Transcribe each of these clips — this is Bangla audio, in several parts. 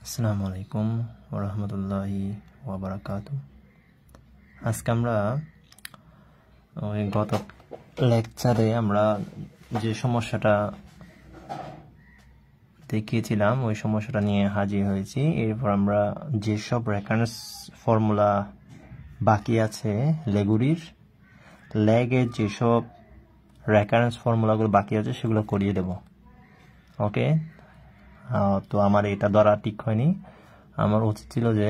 আসসালামু আলাইকুম ওয়া রাহমাতুল্লাহি ওয়া বারাকাতুহু। আজকে আমরা গত লেকচারে আমরা যে সমস্যাটা দেখিয়েছিলাম ওই সমস্যাটা নিয়ে হাজির হয়েছি। এরপর আমরা যেসব রেফারেন্স ফর্মুলা বাকি আছে লেগের যেসব রেফারেন্স ফর্মুলাগুলো বাকি আছে সেগুলো করিয়ে দেব। ওকে, তো আমার এটা ধরা ঠিক হয়নি। আমার উচিত ছিল যে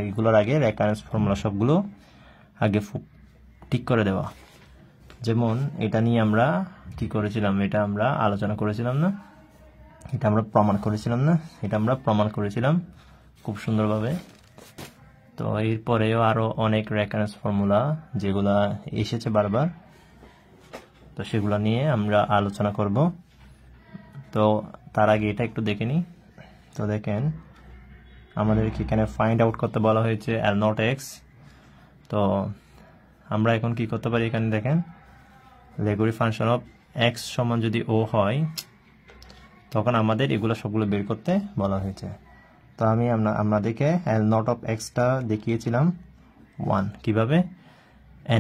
এগুলোর আগে রেফারেন্স ফর্মুলা সবগুলো আগে ঠিক করে দেওয়া। যেমন এটা নিয়ে আমরা কি করেছিলাম, এটা আমরা আলোচনা করেছিলাম না, এটা আমরা প্রমাণ করেছিলাম খুব সুন্দরভাবে। তো এরপরেও আরো অনেক রেফারেন্স ফর্মুলা যেগুলা এসেছে বারবার, তো সেগুলো নিয়ে আমরা আলোচনা করব। তো তার আগে এটা একটু দেখে নিই। তো দেখেন আমাদের এখানে ফাইন্ড আউট করতে বলা হয়েছে L নট এক্স। তো আমরা এখন কি করতে পারি, এখানে দেখেন লেগুরি ফাংশন অফ এক্স সমান যদি ও হয় তখন আমাদের এগুলো সবগুলো বের করতে বলা হয়েছে। তো আমি আপনাদেরকে L নট অফ এক্সটা দেখিয়েছিলাম 1 কিভাবে।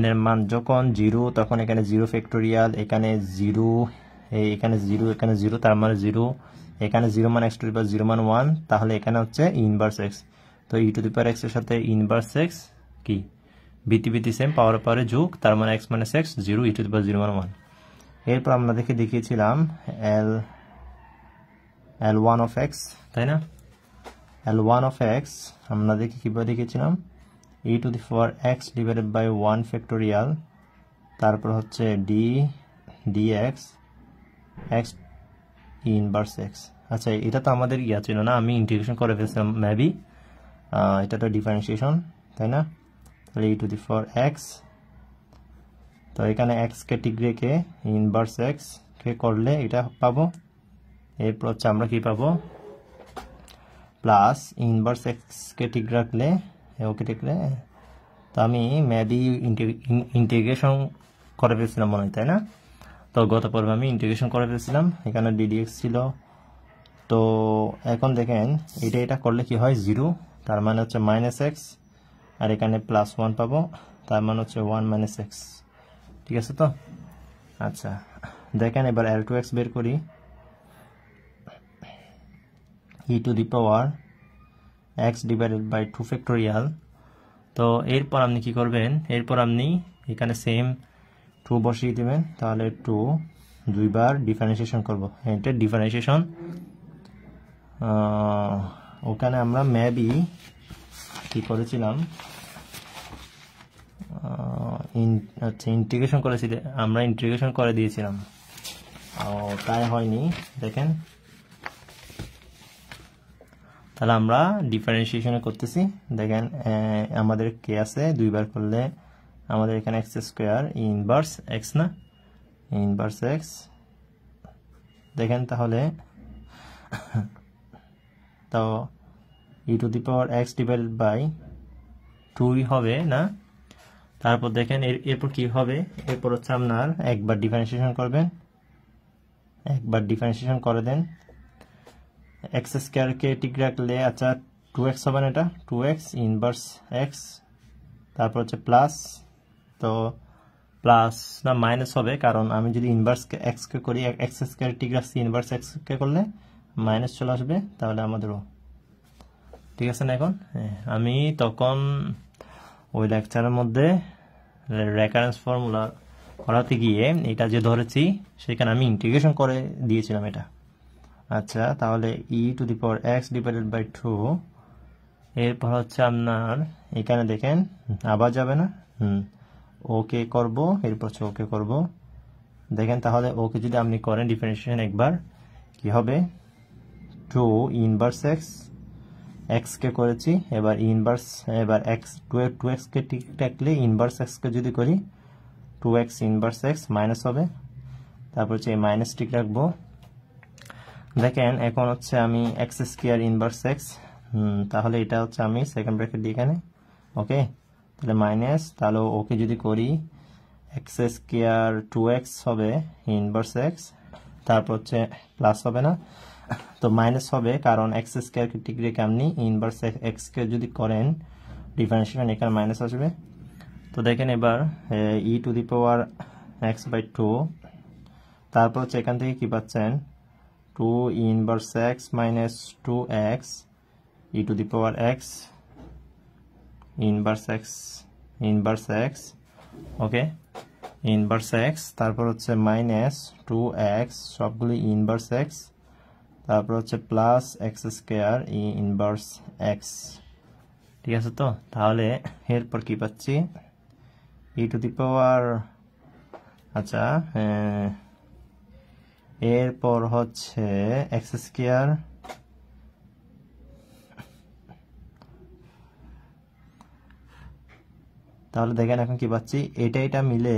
n এর মান যখন 0 তখন এখানে 0 ফ্যাক্টোরিয়াল, এখানে 0, এখানে 0, এখানে 0, তার মানে 0, এখানে 0 মান x টু দি পাওয়ার 0 মান 1, তাহলে এখানে হচ্ছে ইনভার্স x। তো e to the power x এর সাথে ইনভার্স x কি ভিত্তি সেম, পাওয়ারে যোগ, তার মানে x minus x 0, e to the power 0 মান 1। এরপর আপনাদেরকে দেখিয়েছিলাম L1 অফ x, তাই না? L1 অফ x আপনাদেরকে কিভাবে দেখিয়েছিলাম, e to the power x divided by 1 factorial, তারপর হচ্ছে dx x ইনভার্স x। আচ্ছা, এটা তো আমাদের ছিল না, আমি ইন্টিগ্রেশন করে ফেলছিলাম মেবি, এটা তো ডিফারেন্সিয়েশন, তাই না? তাহলে e to the power x, তো এখানে x কে ঠিক রেখে ইনভার্স x কে করলে এটা পাবো। এরপর হচ্ছে আমরা কি পাবো, প্লাস ইনভার্স x কে ঠিক রাখলে ওকে ঠিক রাখলে, তো আমি মেবি ইন্টিগ্রেশন করে ফেলছিলাম মনে হয়, তাই না? তো গত পর্বে আমি ইন্টিগ্রেশন করে ফেলছিলাম, এখানে ddx ছিল। তো এখন দেখেন এটা করলে কি হয়, 0, তার মানে হচ্ছে মাইনাস এক্স, আর এখানে প্লাস 1 পাবো, তার মানে হচ্ছে 1 মাইনাস এক্স। ঠিক আছে তো? আচ্ছা, দেখেন এবার L2x বের করি, e to the power x divided by 2 factorial. তো এরপর আপনি কি করবেন, এরপর আপনি এখানে সেম 2 বসিয়ে দিবেন, তাহলে 2 দুইবার ডিফারেন্সিয়েশন করব। এটা ডিফারেন্সিয়েশন, ওখানে আমরা মেবি কি করেছিলাম, ইন্টিগ্রেশন করেছিল, আমরা ইন্টিগ্রেশন করে দিয়েছিলাম, তাই হয়নি। দেখেন তাহলে আমরা ডিফারেন্সিয়েশন করতেছি। দেখেন আমাদের কে আছে, দুইবার করলে আমাদের এখানে এক্স স্কোয়ার ইনভার্স এক্স, না ইনভার্স এক্স। দেখেন তাহলে তো e to the power x divided by 2 হবে না। তারপর দেখেন এরপর কি হবে, এরপর হচ্ছে আপনার একবার ডিফারেন্সিয়েশন করবেন, একবার ডিফারেন্সিয়েশন করে দেন, এক্স স্কোয়ারকে ঠিক রাখলে আচ্ছা 2x হবে না, এটা 2x ইনভার্স এক্স, তারপর হচ্ছে প্লাস, তো প্লাস না মাইনাস হবে, কারণ আমি যদি ইনভার্স এক্স কে করি, এক্স স্কোয়ার ঠিক রাখছি, ইনভার্স এক্স কে করলে মাইনাস চলে আসবে, তাহলে আমাদেরও ঠিক আছে না। এখন আমি তখন ওই লেকচারের মধ্যে রেফারেন্স ফর্মুলা করাতে গিয়ে এটা যে ধরেছি সেখানে আমি ইন্টিগ্রেশন করে দিয়েছিলাম এটা। আচ্ছা, তাহলে e to the power x divided by 2, এরপর হচ্ছে আপনার এখানে দেখেন আবার যাবে না, ওকে করব, এরপর হচ্ছে ওকে করব। দেখেন তাহলে ওকে যদি আপনি করেন ডিফারেন্সিয়েশন একবার, কি হবে, 2 ইনভার্স x কে করেছি, এবার ইনভার্স, এবার x 2x কে ঠিক রাখলে ইনভার্স x কে যদি করি 2x ইনভার্স x মাইনাস হবে, তারপর হচ্ছে মাইনাস ঠিক রাখবো। দেখেন এখন হচ্ছে আমি এক্স স্কোয়ার ইনভার্স এক্স, তাহলে এটা হচ্ছে আমি সেকেন্ড ব্র্যাকেট দিই এখানে, ওকে, তাহলে মাইনাস, তাহলে ওকে যদি করি এক্স স্কোয়ার 2x হবে ইনভার্স এক্স, তারপর হচ্ছে প্লাস হবে না, তো মাইনাস হবে, কারণ এক্স স্কোয়ারকে ঠিক রেখে আপনি ইনভার্স এক্স কে যদি করেন ডিফারেন্সিয়েশন, এখানে মাইনাস আসবে। তো দেখেন এবার e to the power x by 2, তারপর হচ্ছে এখান থেকে কি পাচ্ছেন 2 inverse x minus 2x e to the power x inverse x okay, inverse x, তারপর হচ্ছে মাইনাস 2x সবগুলি ইনভার্স এক্স, তারপর হচ্ছে plus x square inverse x. ঠিক আছে, তো তাহলে এরপর কি পাচ্ছি ই টু দি পাওয়ার, আচ্ছা এরপর হচ্ছে এক্স স্কোয়ার, তাহলে দেখেন এখন কি পাচ্ছি, এটা মিলে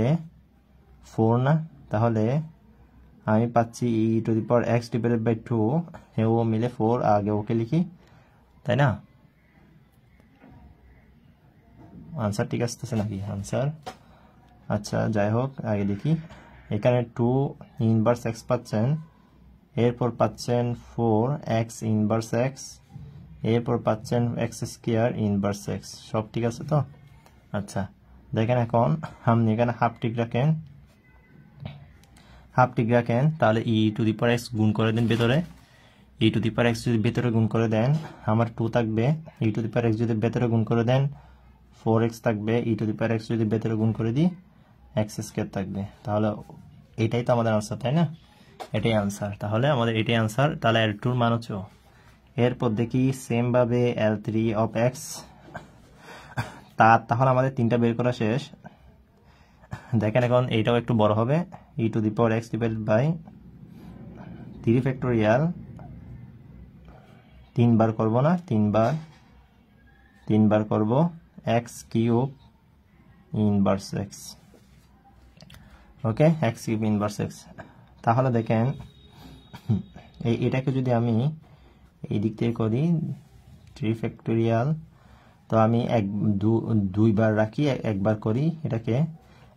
4 না, তাহলে আমি পাচ্ছি e to the power x divided by 2, ও মিলে 4, আগে ওকে লিখি, তাই না? আনসার ঠিক আসতেছে নাকি আনসার? আচ্ছা যাই হোক, আগে দেখি, এখানে 2 ইনভার্স এক্স পাচ্ছেন, এরপর পাচ্ছেন 4 এক্স ইনভার্স এক্স, এরপর পাচ্ছেন এক্স স্কোয়ার ইনভার্স এক্স, সব ঠিক আছে তো? আচ্ছা দেখেন এখন আপনি এখানে হাফ টিক রাখেন, তাহলে e to the power x গুণ করে দেন ভেতরে, ই টু দি পাওয়ার এক্স যদি ভেতরে গুণ করে দেন আমার 2 থাকবে, ই টু দি পাওয়ার এক্স যদি ভেতরে গুণ করে দেন 4x থাকবে, ই টু দি পাওয়ার এক্স যদি ভেতরে গুণ করে দিই এক্স স্কোয়ার থাকবে। তাহলে এটাই তো আমাদের আনসার, তাই না? এটাই আনসার, তাহলে আমাদের এটাই আনসার। তাহলে L2 এর মান হচ্ছে, এরপর দেখি সেম ভাবে L3 অফ এক্স, তাহলে আমাদের 3টা বের করা শেষ। দেখেন এখন এইটাও একটু বড় হবে, e to the power x divided by 3 factorial, 3 বার করব না, 3 বার করব x cube inverse x, okay, x cube inverse x. তাহলে দেখেন এটাকে যদি আমি এই দিক থেকে করি 3 ফ্যাক্টোরিয়াল, তো আমি 2 বার রাখি, একবার করি এটাকে,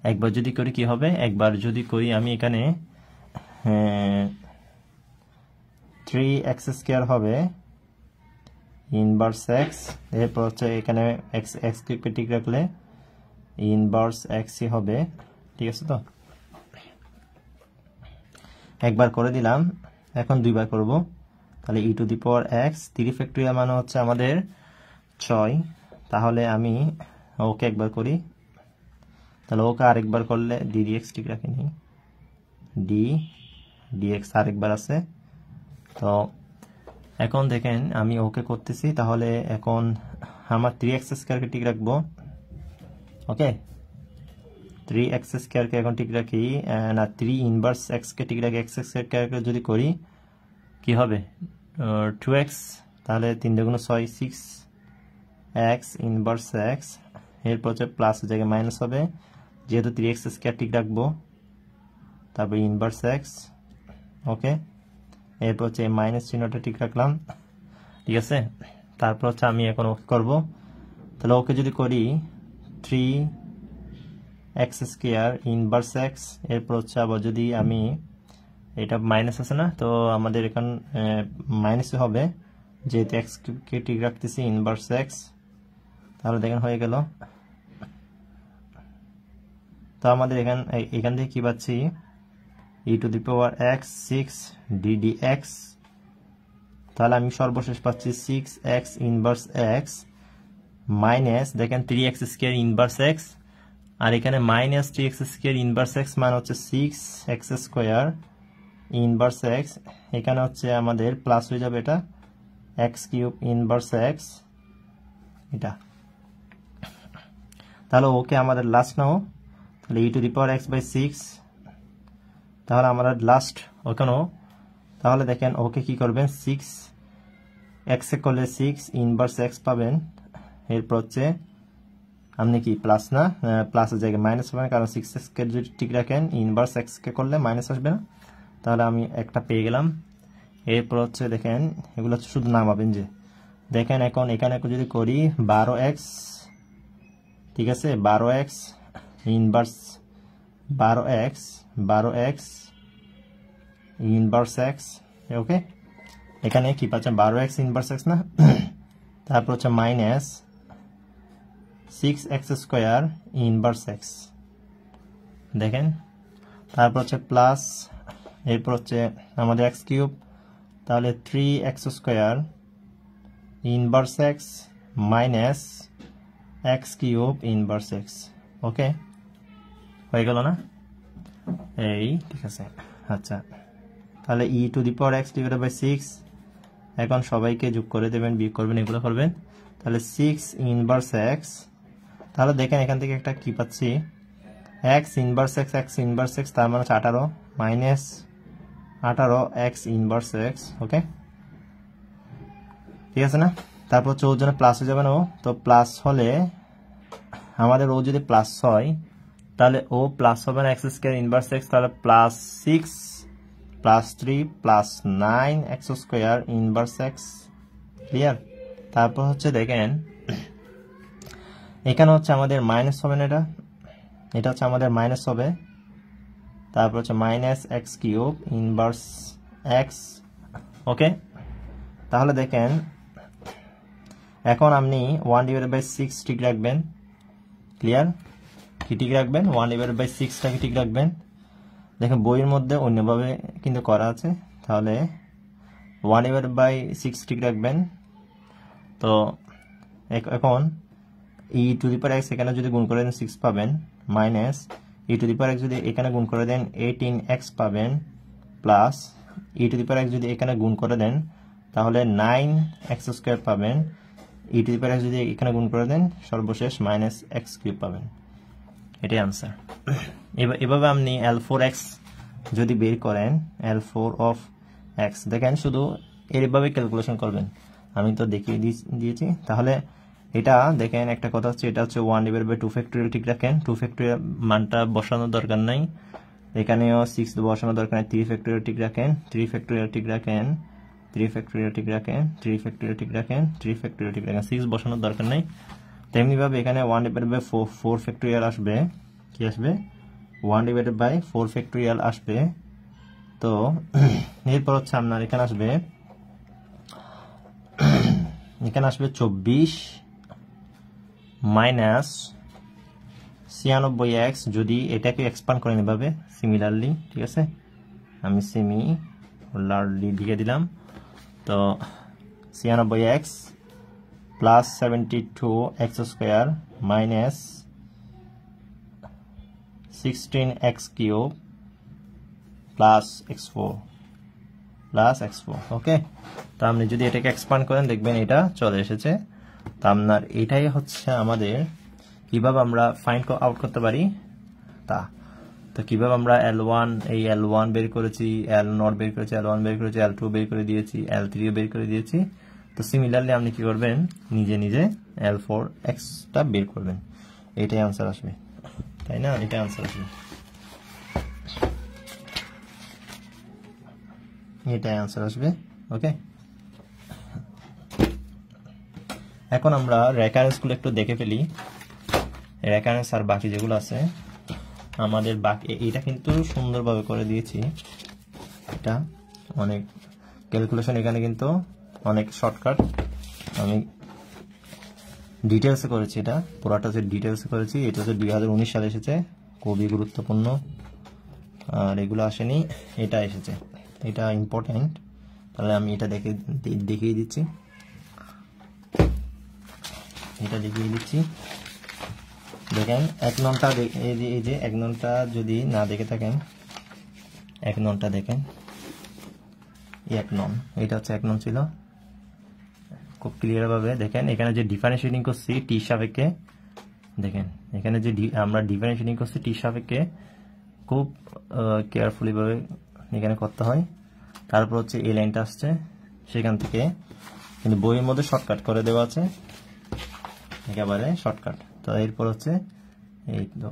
একবার যদি করি কি হবে, একবার যদি করি আমি এখানে 3x স্কোয়ার হবে ইনভার্স এক্স, এরপর হচ্ছে এখানে এক্স কিউবকে ঠিক রাখলে ইনভার্স এক্সই হবে। ঠিক আছে, তো একবার করে দিলাম, এখন 2 বার করব, তাহলে e to the power x 3 factorial মানে হচ্ছে আমাদের 6, তাহলে আমি ওকে একবার করি, তাহলে ওকে আরেকবার করলে ডিএক্স ঠিক রাখিনি, ডিএক্স আরেকবার আছে। তো এখন দেখেন আমি ওকে করতেছি, তাহলে এখন আমার 3x স্কোয়ারকে ঠিক রাখবো, ওকে, 3x স্কোয়ারকে এখন ঠিক রাখি না, 3 ইনভার্স এক্সকে ঠিক রাখি, এক্স স্কোয়ারকে যদি করি কি হবে 2x, তাহলে 3 × 6 6x ইনভার্স এক্স, এরপর হচ্ছে প্লাস জায়গায় মাইনাস হবে, যেহেতু 3x স্কোয়ার ঠিক রাখবো, তারপর ইনভার্স এক্স, ওকে, এরপর হচ্ছে মাইনাস চিহ্নটা ঠিক রাখলাম। ঠিক আছে, তারপর হচ্ছে আমি এখন ওকে করবো, তাহলে ওকে যদি করি 3x স্কোয়ার ইনভার্স এক্স, এরপর হচ্ছে আবার যদি আমি এটা মাইনাস আছে না, তো আমাদের এখানে মাইনাস হবে, যেহেতু এক্স কে ঠিক রাখতেছি ইনভার্স এক্স, তাহলে দেখেন হয়ে গেল। তো আমাদের এখান থেকে কি পাচ্ছি e to the power x 6 ddx, তাহলে আমি সর্বশেষ পাচ্ছি 6x ইনভার্স এক্স মাইনাস, দেখেন 3x স্কোয়ার ইনভার্স এক্স, আর এখানে minus 3x square inverse x মানে হচ্ছে 6x স্কোয়ার ইনভার্স এক্স, এখানে হচ্ছে আমাদের প্লাস হয়ে যাবে এটা এক্স কিউব ইনভার্স এক্স, এটা। তাহলে ওকে আমাদের লাস্ট নাও, তাহলে e to the power x by 6, তাহলে আমরা লাস্ট ওখানেও, তাহলে দেখেন ওকে কি করবেন 6x এ করলে 6 ইনভার্স এক্স পাবেন, এরপর হচ্ছে আপনি কি প্লাস না, প্লাসের জায়গায় মাইনাস পাবেন, কারণ 6x কে যদি ঠিক রাখেন ইনভার্স এক্স কে করলে মাইনাস আসবে না, তাহলে আমি একটা পেয়ে গেলাম। এরপর হচ্ছে দেখেন এগুলো শুধু নামাবেন, যে দেখেন এখন এখানে যদি করি 12x, ঠিক আছে, 12x inverse 12x inverse x, ওকে, এখানে কি পাচ্ছেন 12x ইনভার্স x না, তারপর হচ্ছে minus 6x square inverse x, দেখেন, তারপর হচ্ছে প্লাস, এরপর হচ্ছে আমাদের x কিউব, তাহলে 3x square inverse x minus x cube inverse x। Okay, হয়ে গেল না? এই ঠিক আছে। আচ্ছা, তাহলে e to the power x divided by 6, এখন সবাইকে যোগ করে দেবেন, বিয়োগ করবেন, এগুলো করবেন। তাহলে 6 ইনভার্স x, তাহলে দেখেন এখান থেকে একটা কি পাচ্ছি, x ইনভার্স x, তার মানে 18 মাইনাস 18 x ইনভার্স x। ওকে, ঠিক আছে না? তারপর হচ্ছে ওর জন্য প্লাস হয়ে যাবে না, ও তো প্লাস হলে আমাদের ও যদি প্লাস হয় তাহলে ও প্লাস হবে না, x স্কোয়ার ইনভার্স x, তাহলে plus 6 plus 3 plus 9x square inverse x। Clear? তারপর হচ্ছে দেখেন এখানে হচ্ছে আমাদের মাইনাস হবে না, এটা হচ্ছে আমাদের মাইনাস হবে, তারপর হচ্ছে minus x cube inverse x। ওকে, তাহলে দেখেন এখন আপনি 1 ডিভাইডেড বাই 6 ঠিক রাখবেন। ক্লিয়ার? কি ঠিক রাখবেন? 1 ডিভাইডেড বাই 6টাকে ঠিক রাখবেন। দেখেন বইয়ের মধ্যে অন্যভাবে কিন্তু করা আছে, তাহলে 1 ডিভাইডেড বাই 6 ঠিক রাখবেন। তো এখন e to the power x এখানে যদি গুণ করে দেন 6 পাবেন, minus e to the power x যদি এখানে গুণ করে দেন 18x পাবেন, plus e to the power x যদি এখানে গুণ করে দেন তাহলে 9x স্কোয়ার পাবেন, e to the power x যদি এখানে গুণ করে দেন সর্বশেষ মাইনাস x কিউব পাবেন। এটাই আনসার। এভাবে আপনি L4x যদি বের করেন, L4 অফ x, দেখেন শুধু এইভাবে ক্যালকুলেশন করবেন, আমি তো দেখিয়ে দিয়েছি। তাহলে এটা দেখেন একটা কথা হচ্ছে, এটা হচ্ছে 1 ডিভাইডেড বাই 2 ফ্যাক্টোরিয়াল ঠিক রাখেন, 2 ফ্যাক্টোরিয়াল মানটা বসানোর দরকার নাই, এখানেও 6 বসানোর দরকার নেই, 3 ফ্যাক্টোরিয়াল ঠিক রাখেন, 3 ফ্যাক্টোরিয়াল ঠিক রাখেন, 3 ফ্যাক্টোরিয়াল ঠিক রাখেন, 3 ফ্যাক্টোরিয়াল ঠিক রাখেন, 3 ফ্যাক্টোরিয়াল ঠিক রাখেন, 6 বসানোর দরকার নেই। তেমনিভাবে এখানে 1 ডিভাইডেড বাই 4 ফ্যাক্টোরিয়াল আসবে, কি আসবে? 1 ডিভাইডেড বাই 4 ফ্যাক্টোরিয়াল আসবে। তো এরপর হচ্ছে আপনার এখানে আসবে 24 মাইনাস 96x, যদি এটাকে এক্সপান্ড করেন এভাবে সিমিলারলি, ঠিক আছে, আমি সিমিলারলি লিখে দিলাম। তো 96x plus 72x square minus 16x cube plus x4 ওকে। তো আপনি যদি এটাকে এক্সপান্ড করেন দেখবেন এটা চলে এসেছে। তো আপনার এটাই হচ্ছে আমাদের কিভাবে আমরা ফাইন্ড আউট করতে পারি তা। তো কিভাবে আমরা L1 এই L1 বের করেছি, L0 বের করেছি, L1 বের করেছি, L2 বের করে দিয়েছি, L3 বের করে দিয়েছি। তো সিমিলারলি আপনি কি করবেন, নিজে নিজে L4x টা বের করবেন, এটাই আনসার আসবে, তাই না? এটাই আনসার আসবে, এটাই আনসার আসবে। ওকে, এখন আমরা রেকারেন্সগুলো একটু দেখে ফেলি। রেকারেন্স আর বাকি যেগুলো আছে আমাদের বাকি, এটা কিন্তু সুন্দরভাবে করে দিয়েছি, এটা অনেক ক্যালকুলেশন, এখানে কিন্তু অনেক শর্টকাট, আমি ডিটেলসে করেছি, এটা পুরাটা হচ্ছে ডিটেলসে করেছি। এটা হচ্ছে 2019 সালে এসেছে, খুবই গুরুত্বপূর্ণ, আর এগুলো আসেনি, এটা এসেছে, এটা ইম্পর্টেন্ট। তাহলে আমি এটা দেখিয়ে দিচ্ছি, এটা দেখিয়ে দিচ্ছি। দেখেন 1 নংটা, এই যে 1 নংটা যদি না দেখে থাকেন, 1 নংটা দেখেন, 1 নং, এটা হচ্ছে 1 নং ছিল, খুব ক্লিয়ার ভাবে দেখেন। এখানে যে ডিফারেন্সিয়েটিং করছি টি সাপেক্ষে, দেখেন এখানে যে আমরা ডিফারেন্সিয়েটিং করছি টি সাপেক্ষে, খুব কেয়ারফুলি ভাবে এখানে করতে হয়। তারপর হচ্ছে এই লাইনটা আসছে সেখান থেকে, কিন্তু বইয়ের মধ্যে শর্টকাট করে দেওয়া আছে, একেবারে শর্টকাট। তো এরপর হচ্ছে এই তো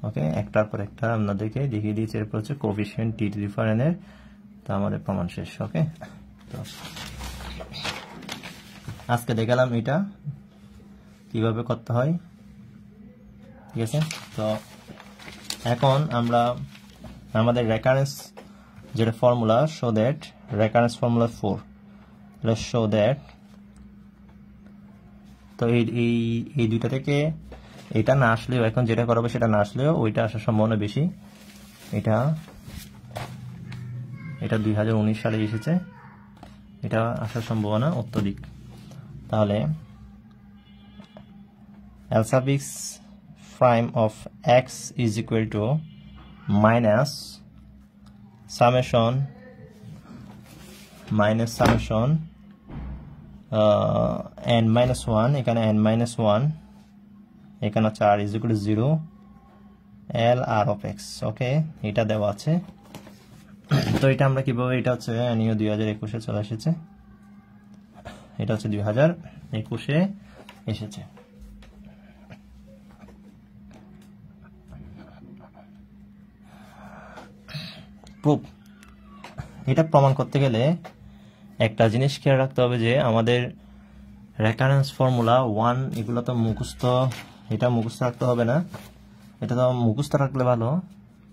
ওকে, একটার পর একটা আপনাদেরকে দেখিয়ে দিয়েছি। এরপর হচ্ছে coefficient T two the power n এর, তো আমাদের প্রমাণ শেষ। ওকে, তো আজকে দেখালাম এটা কিভাবে করতে হয়, ঠিক আছে। তো এখন আমরা আমাদের রেকারেন্স যেটা formula, so that recurrence formula 4. Let's show that. তো এই দুইটা থেকে এটা না আসলেও এখন যেটা করাবো সেটা না আসলেও ওইটা আসার সম্ভাবনা বেশি। এটা 2019 সালে এসেছে, এটা আসার সম্ভাবনা অত্যধিক। তাহলে L suffix prime of x is equal to minus summation n minus 1, এখানে n minus 1, এখানে হচ্ছে r is equal to 0 L r of x। ওকে, এটা দেওয়া আছে। তো এটা আমরা কিভাবে, এটা হচ্ছে নিউ 2021 চলে এসেছে, এটা হচ্ছে 2021 এসেছে। প্রুফ, এটা প্রমাণ করতে গেলে একটা জিনিস খেয়াল রাখতে হবে যে আমাদের রেকারেন্স ফর্মুলা 1 এগুলো তো মুখস্থ, এটা মুখস্থ রাখতে হবে না, এটা তো মুখস্থ রাখলে ভালো।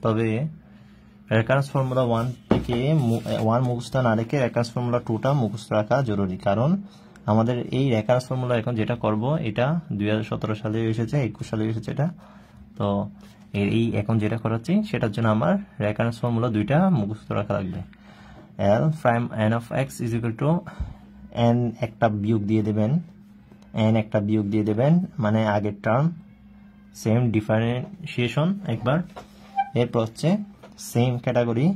তবে রেকারেন্স ফর্মুলা 1 থেকে 1 মুখস্থ না রেখে রেকারেন্স ফর্মুলা 2টা মুখস্থ রাখা জরুরি। কারণ আমাদের এই রেকারেন্স ফর্মুলা এখন যেটা করব এটা 2017 সালে এসেছে, 21 সালে এসেছে এটা। তো এই এখন যেটা করাচ্ছি সেটার জন্য আমার রেকারেন্স ফর্মুলা 2টা মুখস্থ রাখা লাগবে। L prime n of x is equal to n একটা বিয়োগ দিয়ে দেবেন, n একটা বিয়োগ দিয়ে দেবেন মানে আগের টার্ম, সেম ডিফারেন্সিয়েশন একবার, এরপর হচ্ছে সেম ক্যাটাগরি,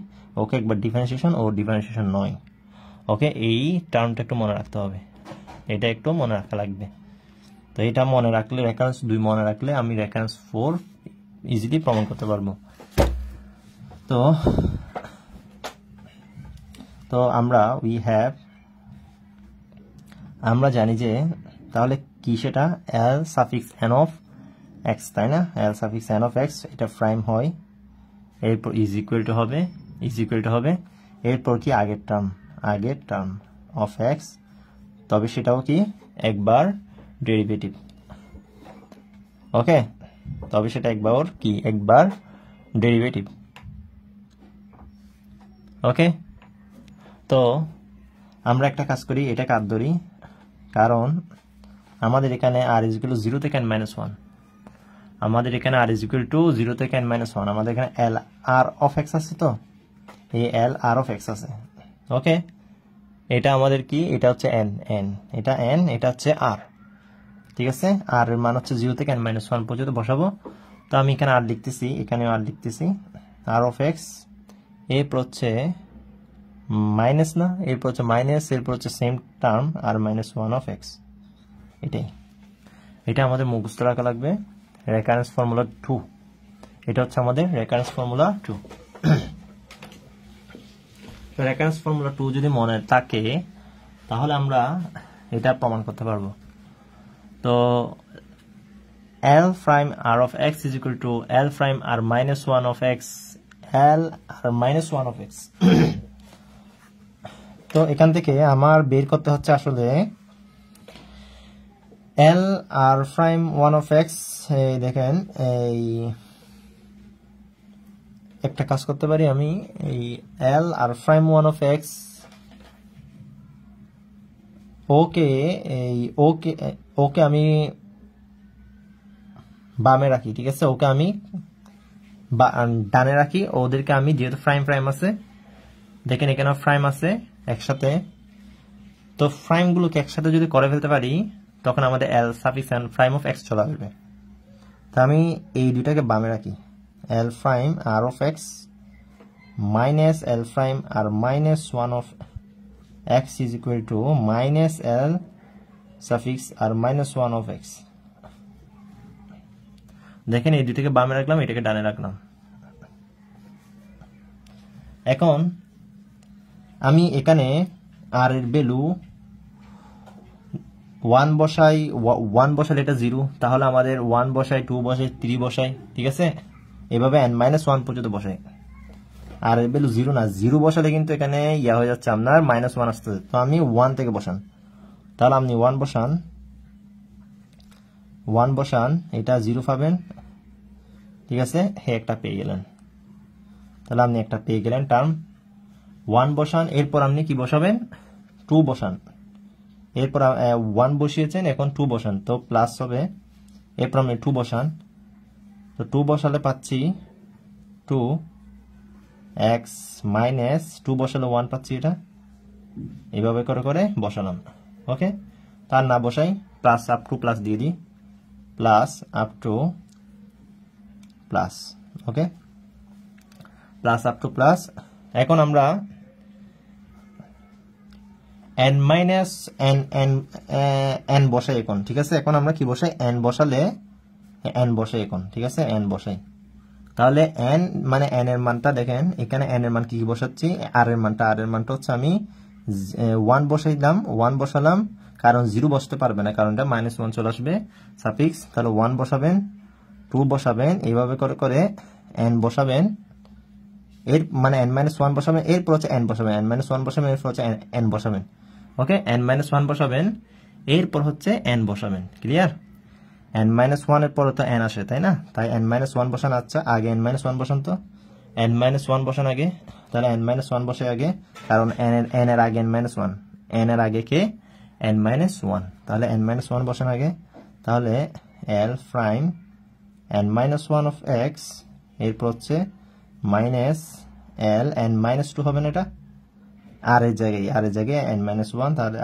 ওকে একবার ডিফারেন্সিয়েশন ও ডিফারেন্সিয়েশন নয়। ওকে, এই টার্মটা একটু মনে রাখতে হবে, এটা একটু মনে রাখা লাগবে। তো এটা মনে রাখলে, রেকারেন্স 2 মনে রাখলে আমি রেকারেন্স 4 ইজিলি প্রমাণ করতে পারবো। তো আমরা জানি যে তাহলে কি সেটা L suffix n of x, তাই না? L suffix n of x এটা প্রাইম হয়, এরপর ইজ ইকুয়াল টু হবে এরপর কি আগের টার্ম অফ x, তবে সেটাও কি একবার ডেরিভেটিভ। ওকে, তবে সেটা একবার ডেরিভেটিভ। ওকে, তো আমরা একটা কাজ করি, এটা কাট ধরি, কারণ আমাদের এখানে r is equal to 0 থেকে n minus 1, আমাদের এখানে r is equal to 0 থেকে n minus 1, আমাদের এখানে L r of x আছে, তো এই L r of x আছে। ওকে, এটা আমাদের কি, এটা হচ্ছে n, এটা n, এটা হচ্ছে r, ঠিক আছে? r এর মান হচ্ছে 0 থেকে n minus 1 পর্যন্ত বসাবো। তো আমি এখানে r লিখতেছি, এখানেও r লিখতেছি, r of x, এরপর হচ্ছে মাইনাস, না এরপর হচ্ছে মাইনাস, এরপর হচ্ছে same term r minus 1 of x। এটা আমাদের মুখস্থ রাখা লাগবে, রেকারেন্স ফর্মুলা 2, এটা হচ্ছে আমাদের রেকারেন্স ফর্মুলা 2। তো রেকারেন্স ফর্মুলা 2 যদি মনে থাকে তাহলে আমরা এটা প্রমাণ করতে পারবো। তো L prime r of x is equal to L prime r minus 1 of x, L r minus 1 of x। তো এখান থেকে আমার বের করতে হচ্ছে আসলে L r prime 1 of x। দেখেন, এই একটা কাজ করতে পারি আমি, এই L r prime 1 of x ওকে আমি বামে রাখি, ঠিক আছে? ওকে আমি ডানে রাখি, ওদেরকে আমি, যেহেতু প্রাইম আছে, দেখেন এখানে প্রাইম আছে একসাথে, তো প্রাইম গুলোকে একসাথে যদি করে ফেলতে পারি তখন আমাদের L suffix n prime of x চলে আসবে। তো আমি এই দুইটাকে বামে রাখি, L prime r of x minus L prime r minus 1 of x is equal to minus L suffix r minus 1 of x। দেখেন এই দুইটাকে বামে রাখলাম, এটাকে ডানে রাখলাম। এখন আমি এখানে r এর ভ্যালু 1 বসাই, 1 বসালে এটা 0, তাহলে আমাদের 1 বসাই, 2 বসাই, 3 বসাই, ঠিক আছে? এভাবে n minus 1 পর্যন্ত বসাই। আর এর ভ্যালু 0 না, 0 বসালে কিন্তু এখানে ইয়া হয়ে যাচ্ছে আপনার -1 আসতেছে। তো আমি 1 থেকে বসান, তাহলে আপনি 1 বসান, এটা 0 পাবেন, ঠিক আছে? একটা পেয়ে গেলেন, তাহলে আপনি একটা পেয়ে গেলেন টার্ম। 1 বসান, এরপর আপনি কি বসাবেন 2 বসান, এরপর 1 বসিয়েছেন, এখন 2 বসান, তো প্লাস হবে, এরপর আপনি 2 বসান, তো 2 বসালে পাচ্ছি 2x মাইনাস 2 বসালে 1 পাচ্ছি, এটা এইভাবে করে করে বসালাম। ওকে, তার না বসাই প্লাস আপ টু প্লাস দিয়ে দিই, plus up to plus, okay, plus up to plus. এখন আমরা n মাইনাস n বসাই এখন, ঠিক আছে, এখন আমরা কি বসাই n বসালে n বসাই এখন, ঠিক আছে, n বসাই, তাহলে n মানে n এর মানটা দেখেন, এখানে n এর মান কি বসাচ্ছি, r এর মানটা হচ্ছে আমি 1 বসাই দিলাম, 1 বসালাম, কারণ 0 বসতে পারবে না, কারণ এটা -1 চলে আসবে সাফিক্স, তাহলে 1 বসাবেন, 2 বসাবেন, এইভাবে করে করে n বসাবেন, এর মানে n-1 বসাবেন, এরপর হচ্ছে n বসাবেন, n-1 বসাবেন, এরপর হচ্ছে n বসাবেন, ওকে, n-1 বসাবেন, এরপর হচ্ছে n বসাবেন, ক্লিয়ার, n-1 এর পরে তো n আসে, তাই না, তাই n-1 বসান, আচ্ছা আগে n-1 বসান, তো n-1 বসান আগে, তাহলে n-1 বসে আগে, কারণ n এর আগে n-1, n এর আগে কে n-1, তাহলে n-1 বসান আগে, তাহলে l prime n-1 of x, এরপর হচ্ছে মাইনাস l n-2 হবে না, এটা আর এর জায়গায় n-1, তাহলে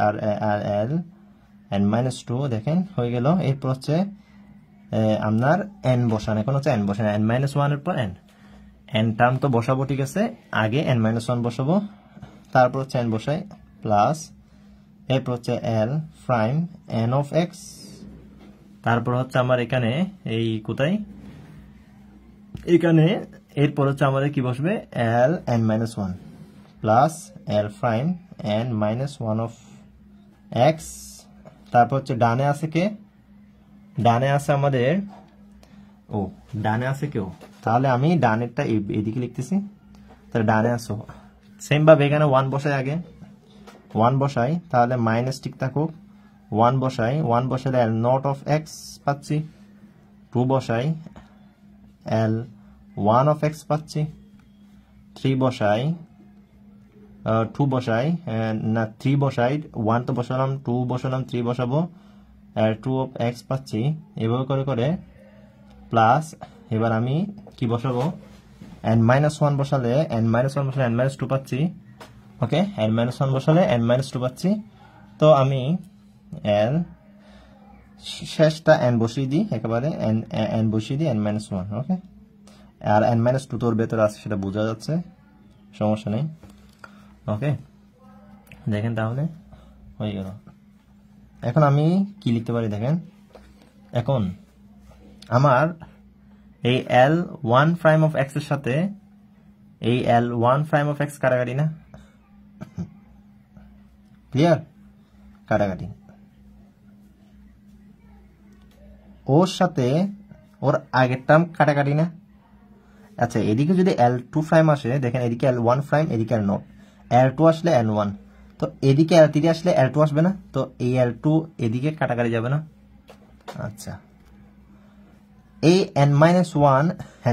আর l n-2 দেখেন হয়ে গেল, এরপর হচ্ছে আপনার n বসান, এখন হচ্ছে n বসান, n-1 এর পর n টার্ম তো বসাবো, ঠিক আছে, আগে n-1 বসাবো, তারপর হচ্ছে n বসাই, প্লাস এরপর হচ্ছে l prime n of x, তারপর হচ্ছে আমার এখানে এই কোথায়, এখানে এরপর হচ্ছে আমাদের কি বসবে l n-1 plus l prime n-1 of x, তারপর হচ্ছে ডানে আছে কে, ডানে আছে আমাদের ডানে আছে কেউ, তাহলে আমি ডানেরটা এদিকে লিখতেছি, তাহলে ডানে আসো, সেম ভাবে এখানে 1 বসাই আগে, 1 বসাই, তাহলে মাইনাস ঠিক থাকুক, 1 বসাই, 1 বসালে l নট অফ x পাচ্ছি, 2 বসাই l 1 অফ x পাচ্ছি, 3 বসাই 2 বসাই না 3 বসাই, 1 তো বসালাম, 2 বসালাম, 3 বসাবো, 2 অফ x পাচ্ছি, এভাবে করে করে প্লাস, এবার আমি কি বসাবো n-1 বসালে n-2 পাচ্ছি, ওকে, n-1 বসালে n-2 পাচ্ছি, তো আমি l শেষটা n বসিয়ে দিই, একেবারে n বসিয়ে দিই n-1, ওকে, আর n-2 তোর ভেতরে আছে সেটা বোঝা যাচ্ছে, সমস্যা নেই, ওকে, দেখেন তাহলে হয়ে গেল। এখন আমি কি লিখতে পারি দেখেন, এখন আমার এই l1 প্রাইম অফ x এর সাথে এই l1 প্রাইম অফ x কাটাকাটি না, ক্লিয়ার, কাটাকাটি, ওর সাথে ওর আগের টার্ম কাটাকাটি না, আচ্ছা এদিকে যদি l2 প্রাইম আসে, দেখেন এদিকে l1 প্রাইম, এদিকে l নট, l2 আসলে l1, তো এদিকে l3 আসলে l2 আসবে না, তো এই l2 এদিকে কাটাকাটি যাবে না, আচ্ছা এই n-1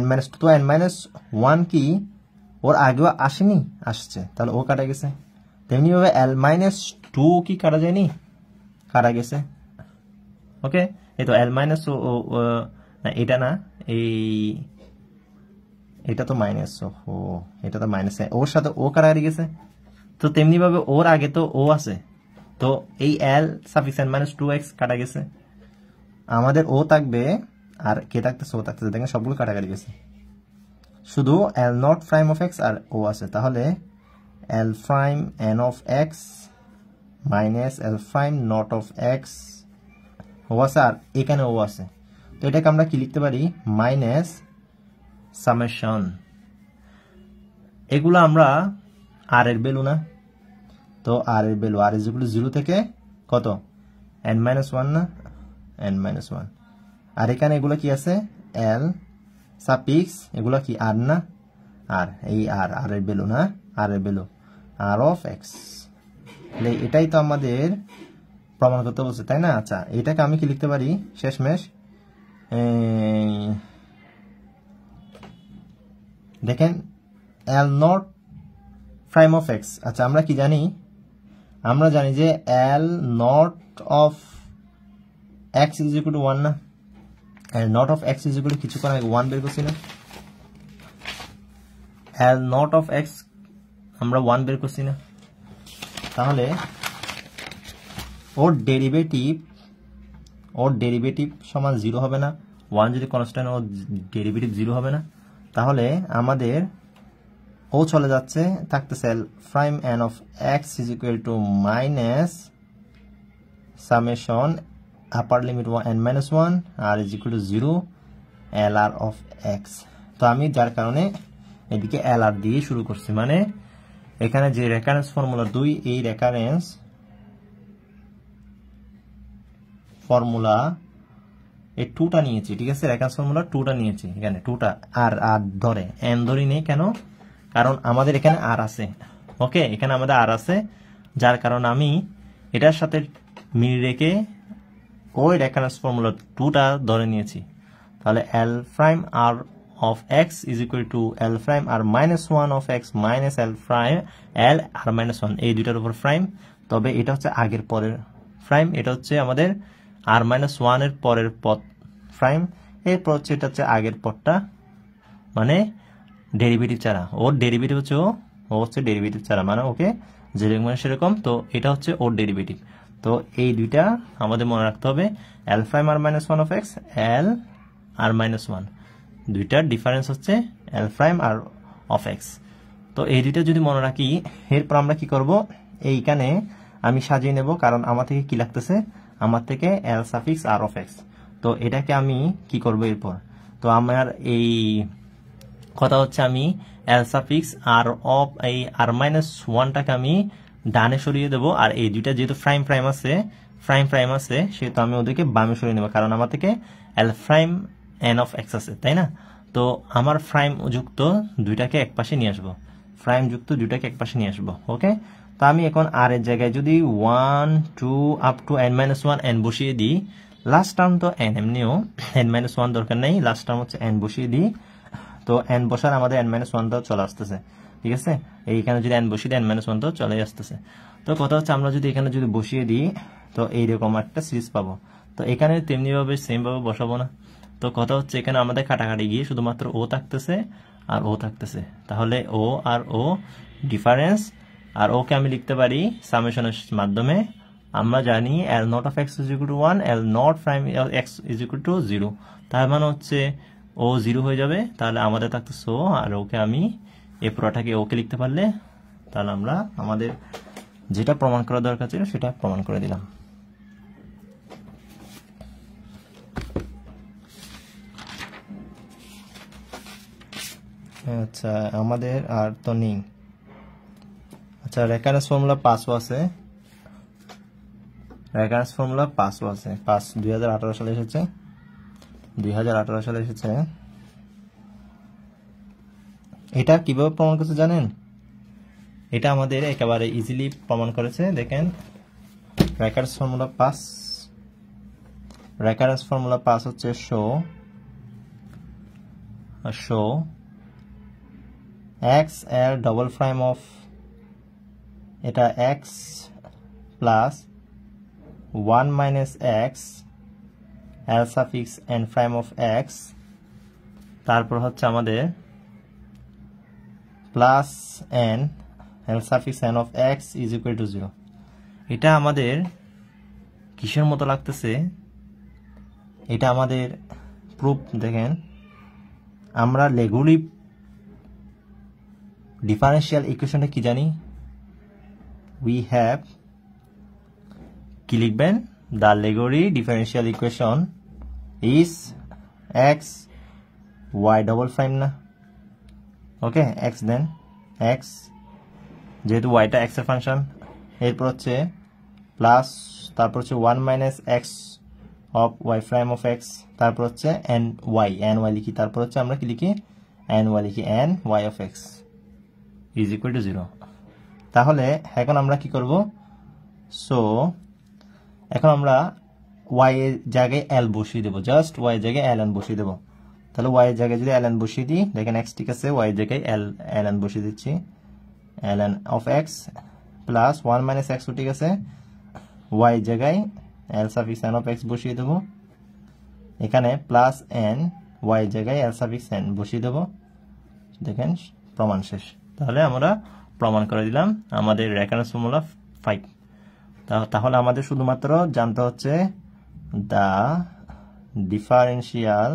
n-2, তো n-1 কি ওর আগেও আসেনি, আসছে, তাহলে ও কাটা গেছে, তেমনি ভাবে l-2 কি কাটা যায়নি, কাটা গেছে, ওকে, এই তো l- এটা না, এটা তো মাইনাস, এটা তো মাইনাস, ওর সাথে ও কাটাকাটি গেছে, তো তেমনি ভাবে ওর আগে তো ও আছে, তো এই l সাফিক্স n-2x কাটা গেছে, আমাদের ও থাকবে, আর কে থাকতেছে, ও থাকতেছে, দেখেন সবগুলো কাটাকাটি গেছে, শুধু l naught prime of x আর ও আছে, তাহলে l prime n of x minus l prime not of x, ও আছে আর এখানে ও আছে, তো এটাকে আমরা কি লিখতে পারি, মাইনাস সামেশন, এগুলো আমরা আর এর ভ্যালু না, তো আর এর value R is equal to 0 থেকে কত n-1 না, n-1, আর এখানে এগুলো কি আছে l সাফিক্স, এগুলো কি আর না, আর এই আর এর ভ্যালু না, আর এর ভ্যালু r অফ x, এটাই তো আমাদের প্রমাণ করতে বলছে, তাই না, আচ্ছা এটাকে আমি কি লিখতে পারি শেষমেশ, দেখেন l naught prime of x. আচ্ছা আমরা কি জানি, আমরা জানি যে L naught of x is equal to 1 না, L naught of x is equal to কিছুক্ষণ আগে 1 বের করছি না, এল নট অফ এক্স আমরা 1 বের করছি না, তাহলে ওর ডেরিভেটিভ সমান 0 হবে না, 1 যদি কনস্ট্যান্ট ওর ডেরিভেটিভ 0 হবে না, তাহলে আমাদের ও চলে যাচ্ছে, থাকতেছে L prime n of x is equal to minus summation upper limit n minus 1 r is equal to 0 L r of x. তো আমি যার কারণে এদিকে এল আর দিয়ে শুরু করছি, মানে এখানে যে রেফারেন্স ফর্মুলা 2, এই রেফারেন্স ফর্মুলা এই 2টা নিয়েছি, ঠিক আছে, রেফারেন্স ফর্মুলা 2টা নিয়েছি, এখানে 2টা আর ধরে এন ধরি নেই কেন, কারণ আমাদের এখানে আর আছে, ওকে, এখানে আমাদের আর আছে, যার কারণে আমি এটার সাথে মিল রেখে ওই রেফারেন্স ফর্মুলা 2টা ধরে নিয়েছি। তাহলে L prime r of x is equal to L prime r minus 1 of x minus L r minus 1, এই দুইটার উপর প্রাইম, তবে এটা হচ্ছে আগের পরের প্রাইম, এটা হচ্ছে আমাদের আর মাইনাস 1 এর পরের পদ প্রাইম, এরপর হচ্ছে এটা হচ্ছে আগের পদটা, মানে ডেরিভেটিভ ছাড়া, ওর ডেরিভেটিভ হচ্ছে ও হচ্ছে ডেরিভেটিভ ছাড়া, মানে ওকে যেরকম সেরকম, তো এটা হচ্ছে ওর ডেরিভেটিভ। তো এই দুইটা আমাদের মনে রাখতে হবে, L prime r minus 1 of x, L r minus 1, দুইটার ডিফারেন্স হচ্ছে L prime r of x. তো এই দুইটা যদি মনে রাখি, এরপর আমরা কি করব, এইখানে আমি সাজিয়ে নেব, কারণ আমার থেকে কি লাগতেছে, আমার থেকে এল সাফিক্স আর অফ এক্স, তো এটাকে আমি কি করব এরপর, তো আমার এই কথা হচ্ছে আমি এল সাফিক্স আর অফ এই আর মাইনাস 1টাকে আমি ডানে সরিয়ে দেবো, আর এই দুইটা যেহেতু প্রাইম আছে সেহেতু আমি ওদেরকে বামে সরিয়ে নেবো, কারণ আমার থেকে এল প্রাইম এন অফ এক্স আছে, তাই না। তো আমার প্রাইম যুক্ত দুইটাকে এক পাশে নিয়ে আসবো, ওকে। তো আমি এখন আর এর জায়গায় যদি 1 2 up to n minus 1 n বসিয়ে দিই, লাস্ট টার্ম তো n, এমনিও n মাইনাস 1 দরকার নেই, লাস্ট টার্ম হচ্ছে n বসিয়ে দিই, তো n বসার আমাদের n মাইনাস 1টাও চলে আসতেছে, ঠিক আছে, এইখানে যদি n বসিয়ে দিই n মাইনাস 1টাও চলে আসতেছে। তো কথা হচ্ছে আমরা যদি এখানে যদি বসিয়ে দিই, তো এইরকম একটা সিরিজ পাবো, তো এখানে তেমনি ভাবে সেম ভাবে বসাবো না, তো কথা হচ্ছে এখানে আমাদের কাটাকাটি গিয়ে শুধুমাত্র ও থাকতেছে আর ও থাকতেছে, তাহলে ও আর ও ডিফারেন্স, আর ওকে আমি লিখতে পারি সামেশনের মাধ্যমে, আমরা জানি L naught of x is equal to 1, L naught prime x is equal to 0, তার মানে হচ্ছে ও 0 হয়ে যাবে, তাহলে আমাদের থাকতেছে ও, আর ওকে আমি এই পুরোটাকে ওকে লিখতে পারলে, তাহলে আমরা আমাদের যেটা প্রমাণ করা দরকার ছিল সেটা প্রমাণ করে দিলাম। আচ্ছা আমাদের আর তো নেই, আচ্ছা রেফারেন্স ফর্মুলা পাসও আছে, 2018 সালে এসেছে, এটা কিভাবে প্রমাণ করছে জানেন, এটা আমাদের একেবারে ইজিলি প্রমাণ করেছে, দেখেন রেফারেন্স ফর্মুলা পাস হচ্ছে শো x এর ডবল প্রাইম অফ এটা x plus 1 minus x L suffix n prime of x, তারপর হচ্ছে আমাদের plus n L suffix n of x is equal to 0। এটা আমাদের কিসের মতো লাগতেছে, এটা আমাদের প্রুফ, দেখেন আমরা লেগুলি ডিফারেন্সিয়াল ইকুয়েশনটা কি জানি, উই হ্যাভ কি লিখবেন, দ্য লেগুরি differential equation is X Y double prime না, ওকে, এক্স দেন এক্স, যেহেতু ওয়াইটা এক্স এর ফাংশন, এরপর হচ্ছে প্লাস, তারপর হচ্ছে 1 minus X of Y prime of X, তারপর হচ্ছে এন ওয়াই লিখি, তারপর হচ্ছে আমরা কি লিখি N Y of x is equal to 0। তাহলে এখন আমরা কি করব, সো এখন আমরা ওয়াই এর জায়গায় এল বসিয়ে দেবো, জাস্ট ওয়াই এর জায়গায় এল এন বসিয়ে দেবো, তাহলে ওয়াই এর জায়গায় যদি এল এন বসিয়ে দিই, দেখেন এক্স ঠিক আছে, ওয়াই এর জায়গায় এল এন বসিয়ে দিচ্ছি, ln of x plus 1 minus x ঠিক আছে, y জায়গায় l suffix n of x বসিয়ে দেব, এখানে প্লাস n y জায়গায় l সাফিক্স n বসিয়ে দেব। দেখেন প্রমাণ শেষ। তাহলে আমরা প্রমাণ করে দিলাম আমাদের রেফারেন্স ফর্মুলা 5। তাহলে আমাদের শুধুমাত্র জানতে হচ্ছে the differential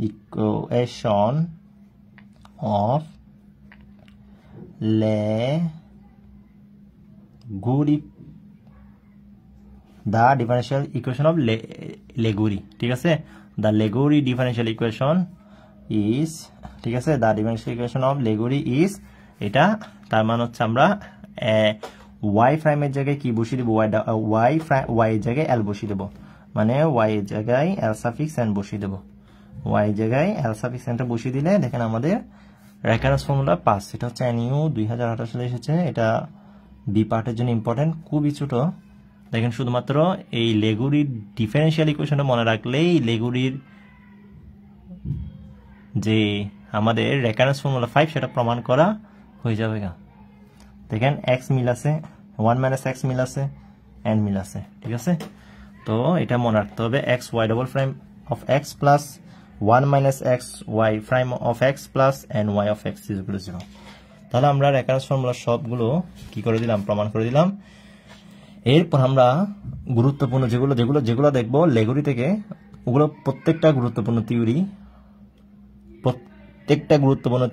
equation of Laguerre, the differential equation of Laguerre, ঠিক আছে, the Laguerre differential equation is, ঠিক আছে, the differential equation of Laguerre is, এটা তার মানে হচ্ছে আমরা ওয়াই প্রাইমের জায়গায় কি বসিয়ে দেবো, ওয়াই জায়গায় এল বসিয়ে দেবো, মানে ওয়াই জায়গায় এল সাফিক্স এন বসিয়ে দেবো, ওয়াই জায়গায় এল সাফিক্স এনটা বসিয়ে দিলে দেখেন আমাদের রেফারেন্স ফর্মুলা পাস। এটা হচ্ছে NU 2018 সালে এসেছে, এটা বি পার্টের জন্য ইম্পর্টেন্ট, খুবই ছোট। দেখেন শুধুমাত্র এই লেগুরির ডিফারেন্সিয়াল ইকুয়েশনটা মনে রাখলেই লেগুরির যে আমাদের রেফারেন্স ফর্মুলা 5 সেটা প্রমাণ করা হয়ে যাবে। দেখেন এক্স মিল আছে, 1 মাইনাস এক্স মিল আছে, এন মিল আছে, ঠিক আছে। তো এটা মনে রাখতে হবে X Y double prime of X plus 1 minus X Y prime of X plus N Y of x is equal to 0। তাহলে আমরা রেফারেন্স ফর্মুলা সবগুলো কি করে দিলাম, প্রমাণ করে দিলাম। এরপর আমরা গুরুত্বপূর্ণ যেগুলো দেখবো লেগুরি থেকে, ওগুলো প্রত্যেকটা গুরুত্বপূর্ণ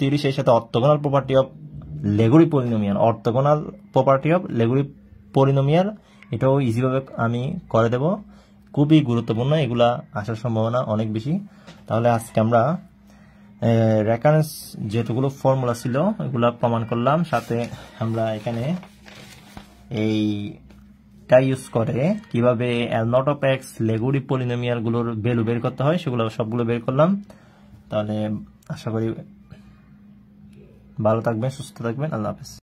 থিওরি, সেই সাথে orthogonal property of লেগুরি polynomial, orthogonal property of লেগুরি polynomial, এটাও ইজিভাবে আমি করে দেব, খুবই গুরুত্বপূর্ণ, এগুলা আসার সম্ভাবনা অনেক বেশি। তাহলে আজকে আমরা রেফারেন্স যেগুলো ফর্মুলা ছিল এগুলা প্রমাণ করলাম, সাথে আমরা এখানে এইটা ইউজ করে কিভাবে L naught of x Laguerre polynomial গুলোর ভ্যালু বের করতে হয় সেগুলো সবগুলো বের করলাম। তাহলে আশা করি ভালো থাকবেন, সুস্থ থাকবেন, আল্লাহ হাফেজ।